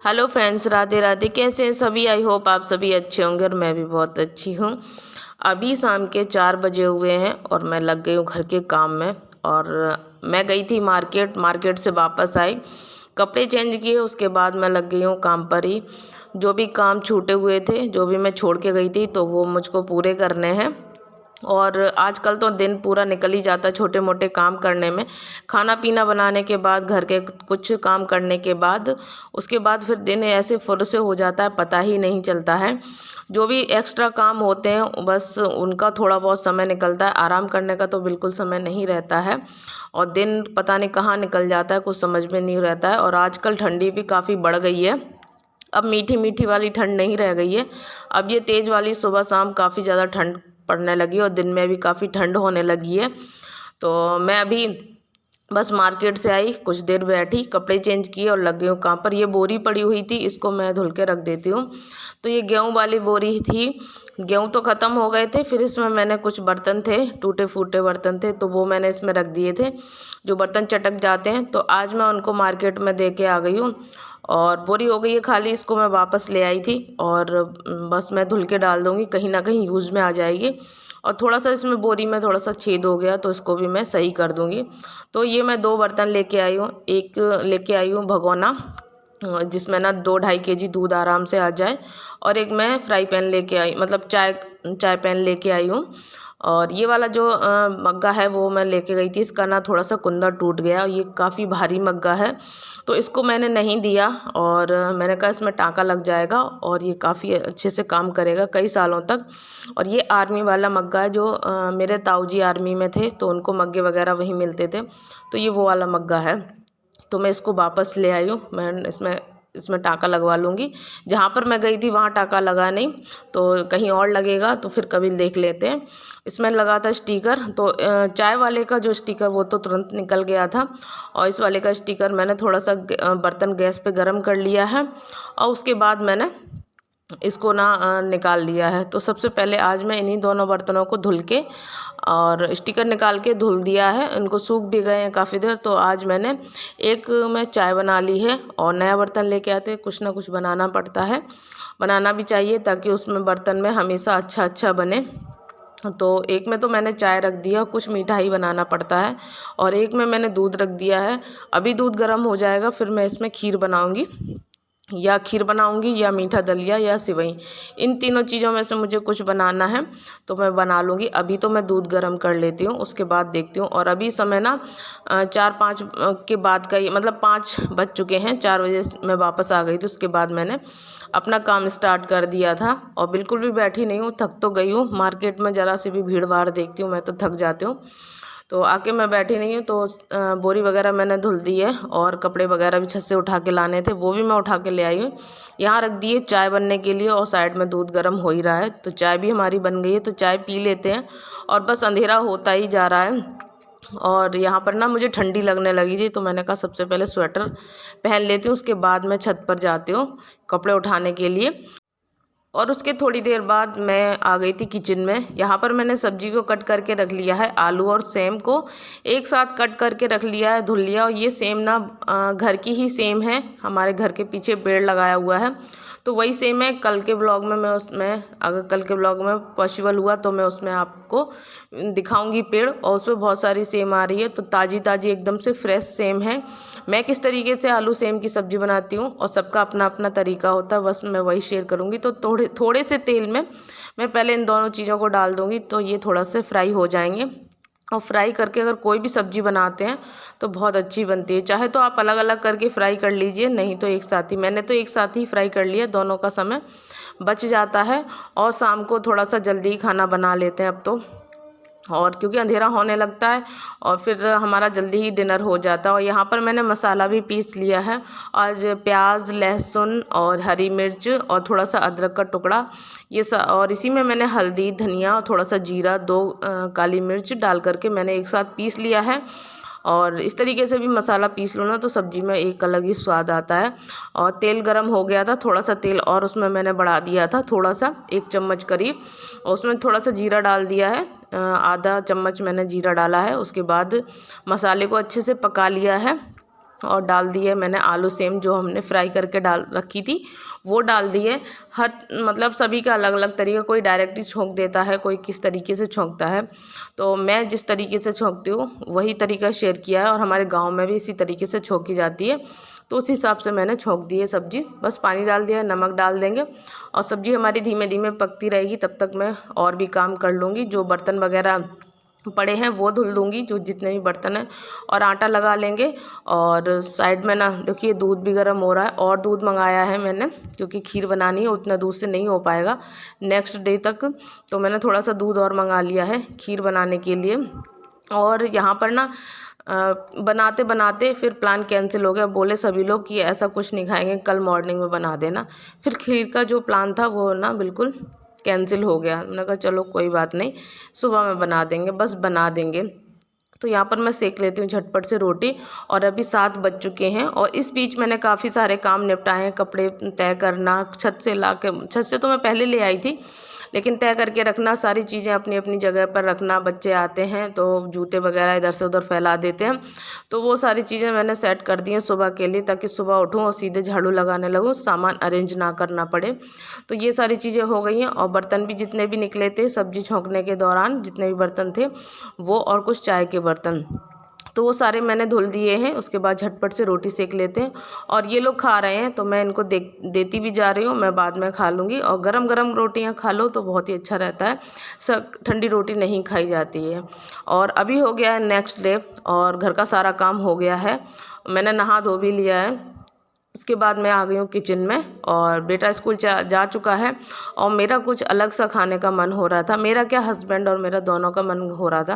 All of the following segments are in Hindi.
Hello friends, Radhe Radhe. कैसे हैं सभी? आई होप आप सभी अच्छे होंगे और मैं भी बहुत अच्छी हूँ। अभी शाम के 4 बजे हुए हैं और मैं लग गई हूँ घर के काम में। और मैं गई थी मार्केट से वापस आई, कपड़े चेंज किए, उसके बाद मैं लग गई हूँ काम पर ही। जो भी काम छूटे हुए थे, जो भी मैं छोड़ के गई थी, तो वो मुझको पूरे करने हैं। और आजकल तो दिन पूरा निकल ही जाता है छोटे मोटे काम करने में। खाना पीना बनाने के बाद, घर के कुछ काम करने के बाद, उसके बाद फिर दिन ऐसे फुर से हो जाता है, पता ही नहीं चलता है। जो भी एक्स्ट्रा काम होते हैं बस उनका थोड़ा बहुत समय निकलता है, आराम करने का तो बिल्कुल समय नहीं रहता है। और दिन पता नहीं कहाँ निकल जाता है, कुछ समझ में नहीं रहता है। और आजकल ठंडी भी काफ़ी बढ़ गई है। अब मीठी मीठी वाली ठंड नहीं रह गई है। अब ये तेज़ वाली सुबह शाम काफ़ी ज़्यादा ठंड पड़ने लगी है और दिन में भी काफ़ी ठंड होने लगी है। तो मैं अभी बस मार्केट से आई, कुछ देर बैठी, कपड़े चेंज किए और लग गई हूँ काम पर। ये बोरी पड़ी हुई थी, इसको मैं धुल के रख देती हूँ। तो ये गेहूँ वाली बोरी थी। गेहूँ तो ख़त्म हो गए थे, फिर इसमें मैंने कुछ बर्तन थे, टूटे फूटे बर्तन थे, तो वो मैंने इसमें रख दिए थे। जो बर्तन चटक जाते हैं, तो आज मैं उनको मार्केट में दे के आ गई हूँ। और बोरी हो गई है खाली, इसको मैं वापस ले आई थी और बस मैं धुल के डाल दूँगी, कहीं ना कहीं यूज़ में आ जाएगी। और थोड़ा सा इसमें बोरी में थोड़ा सा छेद हो गया, तो इसको भी मैं सही कर दूँगी। तो ये मैं 2 बर्तन लेके आई हूँ। एक लेके आई हूँ भगोना, जिसमें ना 2-2.5 kg दूध आराम से आ जाए। और एक मैं फ्राई पैन लेके आई, मतलब चाय चाय पैन लेके आई हूँ। और ये वाला जो मग्गा है वो मैं लेके गई थी, इसका ना थोड़ा सा कुंदा टूट गया और ये काफ़ी भारी मग्गा है, तो इसको मैंने नहीं दिया। और मैंने कहा इसमें टाँका लग जाएगा और ये काफ़ी अच्छे से काम करेगा कई सालों तक। और ये आर्मी वाला मग्गा है, जो मेरे ताऊ जी आर्मी में थे, तो उनको मग्गे वगैरह वहीं मिलते थे, तो ये वो वाला मग्गा है। तो मैं इसको वापस ले आई हूँ। मैं इसमें टाँका लगवा लूँगी। जहाँ पर मैं गई थी वहाँ टाँका लगा नहीं, तो कहीं और लगेगा तो फिर कभी देख लेते हैं। इसमें लगा था स्टिकर, तो चाय वाले का जो स्टिकर वो तो तुरंत निकल गया था। और इस वाले का स्टिकर मैंने थोड़ा सा बर्तन गैस पे गर्म कर लिया है और उसके बाद मैंने इसको ना निकाल लिया है। तो सबसे पहले आज मैं इन्हीं दोनों बर्तनों को धुल के और स्टिकर निकाल के धुल दिया है। इनको सूख भी गए हैं काफ़ी देर। तो आज मैंने एक में चाय बना ली है और नया बर्तन लेके आते कुछ ना कुछ बनाना पड़ता है, बनाना भी चाहिए ताकि उसमें बर्तन में हमेशा अच्छा अच्छा बने। तो एक में तो मैंने चाय रख दिया, कुछ मीठा ही बनाना पड़ता है। और एक में मैंने दूध रख दिया है। अभी दूध गर्म हो जाएगा, फिर मैं इसमें खीर बनाऊंगी, या खीर बनाऊंगी या मीठा दलिया या सिवई। इन तीनों चीज़ों में से मुझे कुछ बनाना है, तो मैं बना लूँगी। अभी तो मैं दूध गर्म कर लेती हूँ, उसके बाद देखती हूँ। और अभी समय ना 4-5 के बाद का ही, मतलब 5 बज चुके हैं। 4 बजे मैं वापस आ गई थी, उसके बाद मैंने अपना काम स्टार्ट कर दिया था। और बिल्कुल भी बैठी नहीं हूँ, थक तो गई हूँ। मार्केट में ज़रा सी भी भीड़ भाड़ देखती हूँ मैं तो थक जाती हूँ। तो आके मैं बैठी नहीं हूँ। तो बोरी वगैरह मैंने धुल दी है और कपड़े वगैरह भी छत से उठा के लाने थे, वो भी मैं उठा के ले आई हूँ। यहाँ रख दिए चाय बनने के लिए और साइड में दूध गर्म हो ही रहा है। तो चाय भी हमारी बन गई है, तो चाय पी लेते हैं। और बस अंधेरा होता ही जा रहा है और यहाँ पर ना मुझे ठंडी लगने लगी थी, तो मैंने कहा सबसे पहले स्वेटर पहन लेती हूँ, उसके बाद मैं छत पर जाती हूँ कपड़े उठाने के लिए। और उसके थोड़ी देर बाद मैं आ गई थी किचन में। यहाँ पर मैंने सब्जी को कट करके रख लिया है, आलू और सेम को एक साथ कट करके रख लिया है, धुल लिया। और ये सेम ना घर की ही सेम है, हमारे घर के पीछे पेड़ लगाया हुआ है, तो वही सेम है। कल के ब्लॉग में मैं उसमें, अगर कल के ब्लॉग में पॉसिबल हुआ तो मैं उसमें आपको दिखाऊंगी पेड़। और उसमें बहुत सारी सेम आ रही है, तो ताज़ी ताज़ी एकदम से फ्रेश सेम है। मैं किस तरीके से आलू सेम की सब्ज़ी बनाती हूँ और सबका अपना अपना तरीका होता है, बस मैं वही शेयर करूँगी। तो थोड़े थोड़े से तेल में मैं पहले इन दोनों चीज़ों को डाल दूँगी, तो ये थोड़ा से फ्राई हो जाएंगे। और फ्राई करके अगर कोई भी सब्ज़ी बनाते हैं तो बहुत अच्छी बनती है। चाहे तो आप अलग अलग करके फ्राई कर लीजिए, नहीं तो एक साथ ही। मैंने तो एक साथ ही फ्राई कर लिया, दोनों का समय बच जाता है। और शाम को थोड़ा सा जल्दी ही खाना बना लेते हैं अब तो, और क्योंकि अंधेरा होने लगता है और फिर हमारा जल्दी ही डिनर हो जाता है। और यहाँ पर मैंने मसाला भी पीस लिया है, और प्याज, लहसुन और हरी मिर्च और थोड़ा सा अदरक का टुकड़ा, और इसी में मैंने हल्दी, धनिया और थोड़ा सा जीरा, 2 काली मिर्च डाल करके मैंने एक साथ पीस लिया है। और इस तरीके से भी मसाला पीस लो ना तो सब्ज़ी में एक अलग ही स्वाद आता है। और तेल गरम हो गया था, थोड़ा सा तेल और उसमें मैंने बढ़ा दिया था, थोड़ा सा 1 चम्मच करीब। और उसमें थोड़ा सा जीरा डाल दिया है, आधा चम्मच मैंने जीरा डाला है। उसके बाद मसाले को अच्छे से पका लिया है और डाल दिए मैंने आलू सेम जो हमने फ्राई करके डाल रखी थी वो डाल दिए। हर मतलब सभी का अलग अलग तरीका, कोई डायरेक्ट ही छोंक देता है, कोई किस तरीके से छोंकता है। तो मैं जिस तरीके से छोंकती हूँ वही तरीका शेयर किया है, और हमारे गांव में भी इसी तरीके से छोंकी जाती है। तो उस हिसाब से मैंने छोंक दी है सब्ज़ी। बस पानी डाल दिया, नमक डाल देंगे और सब्ज़ी हमारी धीमे धीमे पकती रहेगी। तब तक मैं और भी काम कर लूँगी, जो बर्तन वगैरह पड़े हैं वो धुल दूँगी, जो जितने भी बर्तन हैं, और आटा लगा लेंगे। और साइड में ना देखिए दूध भी गर्म हो रहा है, और दूध मंगाया है मैंने क्योंकि खीर बनानी है, उतना दूध से नहीं हो पाएगा नेक्स्ट डे तक। तो मैंने थोड़ा सा दूध और मंगा लिया है खीर बनाने के लिए। और यहाँ पर ना बनाते बनाते फिर प्लान कैंसिल हो गया। बोले सभी लोग कि ऐसा कुछ नहीं खाएंगे, कल मॉर्निंग में बना देना। फिर खीर का जो प्लान था वो ना बिल्कुल कैंसिल हो गया। मैंने कहा चलो कोई बात नहीं, सुबह में बना देंगे, बस बना देंगे। तो यहाँ पर मैं सेक लेती हूँ झटपट से रोटी। और अभी 7 बज चुके हैं, और इस बीच मैंने काफ़ी सारे काम निपटाए हैं। कपड़े तय करना, छत से ला के, छत से तो मैं पहले ले आई थी, लेकिन तय करके रखना, सारी चीज़ें अपनी अपनी जगह पर रखना। बच्चे आते हैं तो जूते वगैरह इधर से उधर फैला देते हैं, तो वो सारी चीज़ें मैंने सेट कर दी हैं सुबह के लिए, ताकि सुबह उठूँ और सीधे झाड़ू लगाने लगूँ, सामान अरेंज ना करना पड़े। तो ये सारी चीज़ें हो गई हैं। और बर्तन भी जितने भी निकले थे सब्ज़ी छोंकने के दौरान, जितने भी बर्तन थे वो, और कुछ चाय के बर्तन, तो वो सारे मैंने धुल दिए हैं। उसके बाद झटपट से रोटी सेक लेते हैं। और ये लोग खा रहे हैं तो मैं इनको देती भी जा रही हूँ, मैं बाद में खा लूँगी। और गरम गरम रोटियाँ खा लो तो बहुत ही अच्छा रहता है, सब ठंडी रोटी नहीं खाई जाती है। और अभी हो गया है नेक्स्ट डे, और घर का सारा काम हो गया है, मैंने नहा धो भी लिया है। उसके बाद मैं आ गई हूँ किचन में, और बेटा स्कूल जा चुका है। और मेरा कुछ अलग सा खाने का मन हो रहा था, मेरा क्या, हस्बैंड और मेरा दोनों का मन हो रहा था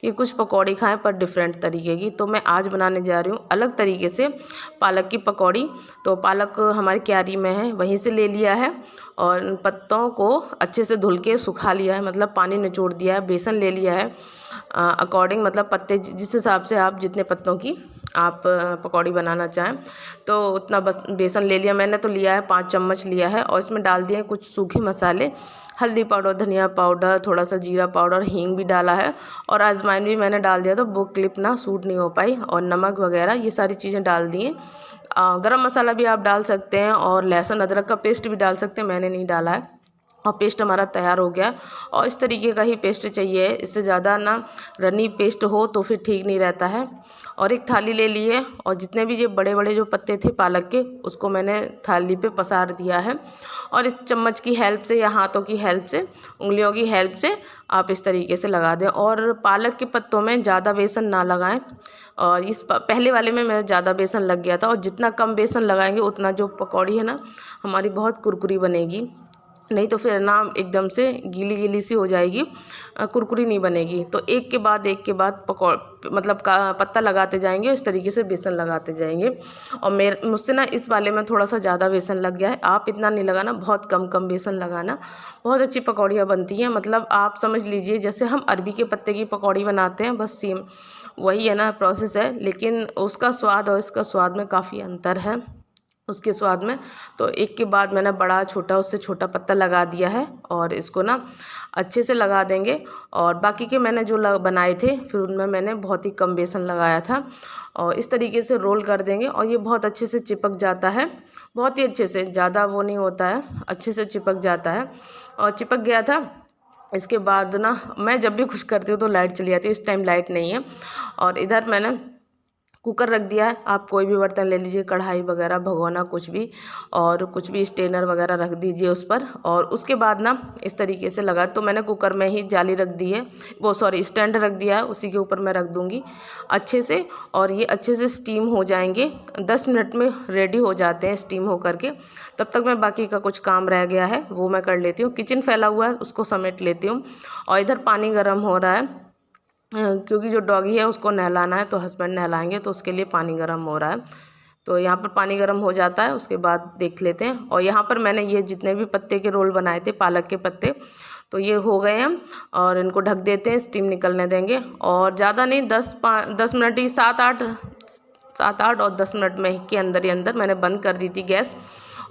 कि कुछ पकौड़ी खाएं, पर डिफरेंट तरीके की। तो मैं आज बनाने जा रही हूँ अलग तरीके से पालक की पकौड़ी। तो पालक हमारी क्यारी में है, वहीं से ले लिया है, और पत्तों को अच्छे से धुल के सुखा लिया है, मतलब पानी निचोड़ दिया है। बेसन ले लिया है अकॉर्डिंग, मतलब पत्ते जिस हिसाब से आप जितने पत्तों की आप पकौड़ी बनाना चाहें तो उतना बस बेसन ले लिया। मैंने तो लिया है 5 चम्मच लिया है, और इसमें डाल दिए कुछ सूखे मसाले, हल्दी पाउडर, धनिया पाउडर, थोड़ा सा जीरा पाउडर, हींग भी डाला है, और अजवाइन भी मैंने डाल दिया, तो वो क्लिप ना सूट नहीं हो पाई। और नमक वगैरह ये सारी चीज़ें डाल दिए। गरम मसाला भी आप डाल सकते हैं, और लहसुन अदरक का पेस्ट भी डाल सकते हैं, मैंने नहीं डाला है। और पेस्ट हमारा तैयार हो गया। और इस तरीके का ही पेस्ट चाहिए, इससे ज़्यादा ना रनी पेस्ट हो तो फिर ठीक नहीं रहता है। और एक थाली ले ली है, और जितने भी ये बड़े बड़े जो पत्ते थे पालक के, उसको मैंने थाली पे पसार दिया है। और इस चम्मच की हेल्प से या हाथों की हेल्प से, उंगलियों की हेल्प से आप इस तरीके से लगा दें। और पालक के पत्तों में ज़्यादा बेसन ना लगाएं। और इस पहले वाले में मेरा ज़्यादा बेसन लग गया था, और जितना कम बेसन लगाएंगे उतना जो पकौड़ी है ना हमारी बहुत कुरकुरी बनेगी। नहीं तो फिर ना एकदम से गीली गीली सी हो जाएगी, कुरकुरी नहीं बनेगी। तो एक के बाद एक के बाद मतलब पत्ता लगाते जाएंगे, इस तरीके से बेसन लगाते जाएंगे। और मुझसे ना इस वाले में थोड़ा सा ज़्यादा बेसन लग गया है। आप इतना नहीं लगाना, बहुत कम कम बेसन लगाना, बहुत अच्छी पकौड़ियाँ बनती हैं। मतलब आप समझ लीजिए जैसे हम अरबी के पत्ते की पकौड़ी बनाते हैं, बस सेम वही है ना प्रोसेस है, लेकिन उसका स्वाद और इसका स्वाद में काफ़ी अंतर है, उसके स्वाद में। तो एक के बाद मैंने बड़ा छोटा उससे छोटा पत्ता लगा दिया है, और इसको ना अच्छे से लगा देंगे। और बाकी के मैंने जो बनाए थे फिर उनमें मैंने बहुत ही कम बेसन लगाया था। और इस तरीके से रोल कर देंगे, और ये बहुत अच्छे से चिपक जाता है, बहुत ही अच्छे से, ज़्यादा वो नहीं होता है, अच्छे से चिपक जाता है। और चिपक गया था। इसके बाद ना मैं जब भी कुछ करती हूँ तो लाइट चली जाती है, इस टाइम लाइट नहीं है। और इधर मैंने कुकर रख दिया है, आप कोई भी बर्तन ले लीजिए, कढ़ाई वगैरह, भगोना, कुछ भी, और कुछ भी स्टेनर वगैरह रख दीजिए उस पर। और उसके बाद ना इस तरीके से लगा, तो मैंने कुकर में ही जाली रख दी है, वो सॉरी स्टैंड रख दिया है, उसी के ऊपर मैं रख दूँगी अच्छे से। और ये अच्छे से स्टीम हो जाएंगे, 10 मिनट में रेडी हो जाते हैं स्टीम हो करके। तब तक मैं बाकी का कुछ काम रह गया है वो मैं कर लेती हूँ, किचन फैला हुआ है उसको समेट लेती हूँ। और इधर पानी गर्म हो रहा है, क्योंकि जो डॉगी है उसको नहलाना है, तो हस्बैंड नहलाएंगे, तो उसके लिए पानी गर्म हो रहा है। तो यहाँ पर पानी गर्म हो जाता है, उसके बाद देख लेते हैं। और यहाँ पर मैंने ये जितने भी पत्ते के रोल बनाए थे, पालक के पत्ते, तो ये हो गए हैं। और इनको ढक देते हैं, स्टीम निकलने देंगे। और ज़्यादा नहीं, 10 मिनट ही, 7-8 और 10 मिनट में के अंदर ही अंदर मैंने बंद कर दी थी गैस।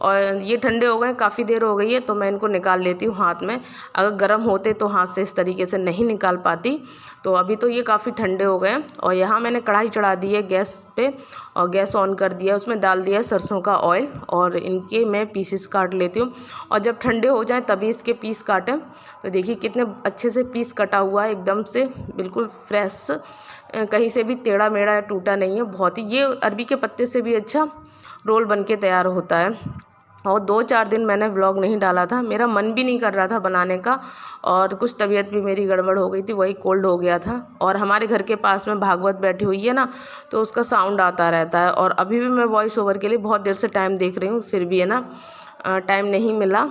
और ये ठंडे हो गए, काफ़ी देर हो गई है, तो मैं इनको निकाल लेती हूँ हाथ में। अगर गर्म होते तो हाथ से इस तरीके से नहीं निकाल पाती। तो अभी तो ये काफ़ी ठंडे हो गए हैं। और यहाँ मैंने कढ़ाई चढ़ा दी है गैस पे और गैस ऑन कर दिया, उसमें डाल दिया है सरसों का ऑयल और इनके मैं पीसेस काट लेती हूँ। और जब ठंडे हो जाएं तभी इसके पीस काटें। तो देखिए कितने अच्छे से पीस कटा हुआ है, एकदम से बिल्कुल फ्रेश, कहीं से भी टेढ़ा मेढ़ा या टूटा नहीं है। बहुत ही ये अरबी के पत्ते से भी अच्छा रोल बन के तैयार होता है। और 2-4 दिन मैंने व्लॉग नहीं डाला था, मेरा मन भी नहीं कर रहा था बनाने का और कुछ तबीयत भी मेरी गड़बड़ हो गई थी, वही कोल्ड हो गया था। और हमारे घर के पास में भागवत बैठी हुई है ना, तो उसका साउंड आता रहता है। और अभी भी मैं वॉइस ओवर के लिए बहुत देर से टाइम देख रही हूँ, फिर भी है ना टाइम नहीं मिला।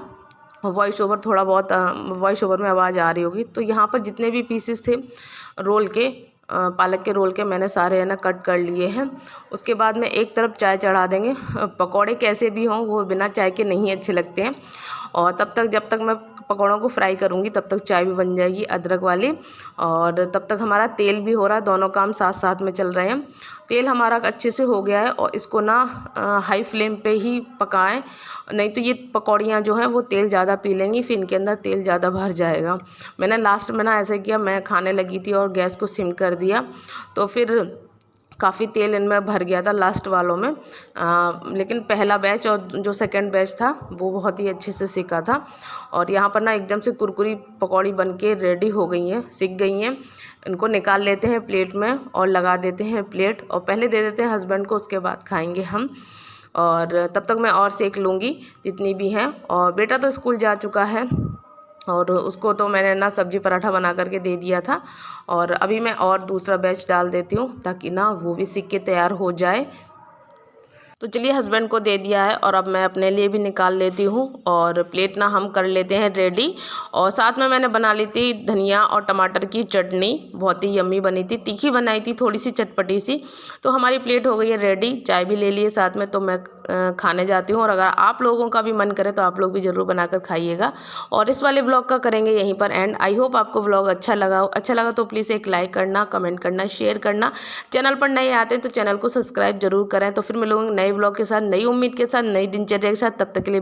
वॉइस ओवर थोड़ा बहुत वॉइस ओवर में आवाज़ आ रही होगी। तो यहाँ पर जितने भी पीसेस थे रोल के, पालक के रोल के, मैंने सारे है ना कट कर लिए हैं। उसके बाद में एक तरफ चाय चढ़ा देंगे। पकौड़े कैसे भी हों वो बिना चाय के नहीं अच्छे लगते हैं। और तब तक जब तक मैं पकौड़ों को फ्राई करूँगी तब तक चाय भी बन जाएगी अदरक वाली। और तब तक हमारा तेल भी हो रहा है, दोनों काम साथ साथ में चल रहे हैं। तेल हमारा अच्छे से हो गया है और इसको ना हाई फ्लेम पे ही पकाएं, नहीं तो ये पकौड़ियाँ जो हैं वो तेल ज़्यादा पी लेंगी, फिर इनके अंदर तेल ज़्यादा भर जाएगा। मैंने लास्ट में ना ऐसे किया, मैं खाने लगी थी और गैस को सिम कर दिया, तो फिर काफ़ी तेल इनमें भर गया था लास्ट वालों में। लेकिन पहला बैच और जो सेकंड बैच था वो बहुत ही अच्छे से सिका था। और यहाँ पर ना एकदम से कुरकुरी पकौड़ी बन के रेडी हो गई हैं, सिक गई हैं। इनको निकाल लेते हैं प्लेट में और लगा देते हैं प्लेट, और पहले दे देते हैं हस्बैंड को, उसके बाद खाएंगे हम। और तब तक मैं और सेक लूँगी जितनी भी हैं। और बेटा तो स्कूल जा चुका है और उसको तो मैंने ना सब्जी पराठा बना करके दे दिया था। और अभी मैं और दूसरा बैच डाल देती हूँ ताकि ना वो भी सीख के तैयार हो जाए। तो चलिए हस्बैंड को दे दिया है और अब मैं अपने लिए भी निकाल लेती हूँ और प्लेट ना हम कर लेते हैं रेडी। और साथ में मैंने बना ली थी धनिया और टमाटर की चटनी, बहुत ही यम्मी बनी थी, तीखी बनाई थी, थोड़ी सी चटपटी सी। तो हमारी प्लेट हो गई है रेडी, चाय भी ले लिए साथ में। तो मैं खाने जाती हूँ और अगर आप लोगों का भी मन करे तो आप लोग भी ज़रूर बनाकर खाइएगा। और इस वाले ब्लॉग का करेंगे यहीं पर एंड। आई होप आपको ब्लॉग अच्छा लगा हो। अच्छा लगा तो प्लीज़ एक लाइक करना, कमेंट करना, शेयर करना। चैनल पर नए आते हैं तो चैनल को सब्सक्राइब जरूर करें। तो फिर मिलूंगी नए ब्लॉग के साथ, नई उम्मीद के साथ, नई दिनचर्या के साथ। तब तक के लिए